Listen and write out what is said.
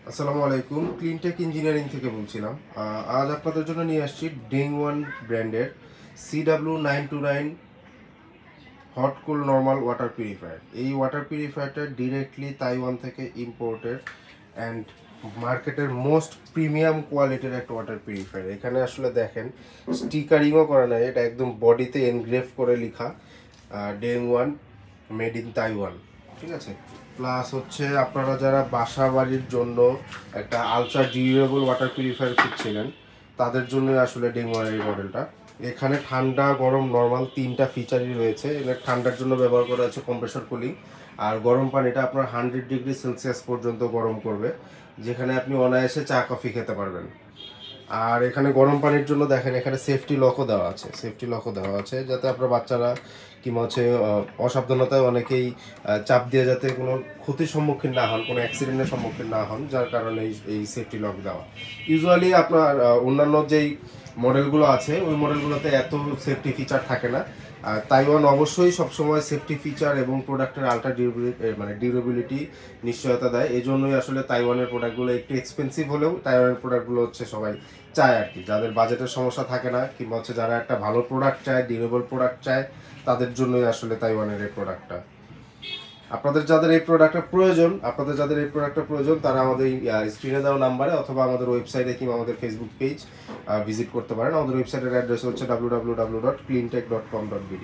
আসসালামু আলাইকুম, Cleantech engineering থেকে বলছিলাম। আজ আপনাদের জন্য নিয়ে আসছি ডেং ওয়ান ব্র্যান্ডের CW929 হট কুল নর্মাল ওয়াটার পিউরিফায়ার। এই ওয়াটার পিউরিফায়ারটা ডিরেক্টলি তাইওয়ান থেকে ইম্পোর্টেড অ্যান্ড মার্কেটের মোস্ট প্রিমিয়াম কোয়ালিটির একটা ওয়াটার পিউরিফায়ার। এখানে আসলে দেখেন স্টিকারিংও করা নাই, এটা একদম বডিতে এনগ্রেভ করে লেখা ডেং ওয়ান মেড ইন তাইওয়ান। ঠিক আছে, প্লাস হচ্ছে আপনারা যারা বাসা বাড়ির জন্য একটা আলট্রা ডিউরেবল ওয়াটার পিউরিফায়ার খুঁজছিলেন তাদের জন্য আসলে ডেং ওয়ানের এই মডেলটা। এখানে ঠান্ডা গরম নর্মাল তিনটা ফিচারই রয়েছে। এখানে ঠান্ডার জন্য ব্যবহার করা হচ্ছে কম্প্রেসর কুলিং, আর গরম পানিটা আপনার 100 ডিগ্রি সেলসিয়াস পর্যন্ত গরম করবে, যেখানে আপনি অনায়াসে চা কফি খেতে পারবেন। আর এখানে গরম পানির জন্য দেখেন এখানে সেফটি লকও দেওয়া আছে যাতে আপনার বাচ্চারা কিংবা হচ্ছে অসাবধানতায় অনেকেই চাপ দিয়ে যাতে কোনো ক্ষতির সম্মুখীন না হন, কোনো অ্যাক্সিডেন্টের সম্মুখীন না হন, যার কারণে এই সেফটি লক দেওয়া। ইউজুয়ালি আপনার অন্যান্য যেই মডেলগুলো আছে ওই মডেলগুলোতে এত সেফটি ফিচার থাকে না। আর তাইওয়ান অবশ্যই সবসময় সেফটি ফিচার এবং প্রোডাক্টের আলট্রা ডিউরেবিলিটি নিশ্চয়তা দেয়। এই জন্যই আসলে তাইওয়ানের প্রোডাক্টগুলো একটু এক্সপেন্সিভ হলেও তাইওয়ানের প্রোডাক্টগুলো হচ্ছে সবাই চায় আর কি, যাদের বাজেটের সমস্যা থাকে না কিংবা হচ্ছে যারা একটা ভালো প্রোডাক্ট চায়, ডিউরেবল প্রোডাক্ট চায়, তাদের জন্যই আসলে তাইওয়ানের এই প্রোডাক্টটা। আপনাদের যাদের এই প্রোডাক্টটা প্রয়োজন তারা আমাদের স্ক্রিনে দেওয়া নাম্বারে অথবা আমাদের ওয়েবসাইটে কিংবা আমাদের ফেসবুক পেজ ভিজিট করতে পারেন। আমাদের ওয়েবসাইটের অ্যাড্রেস হচ্ছে www.cleantech.com.bd।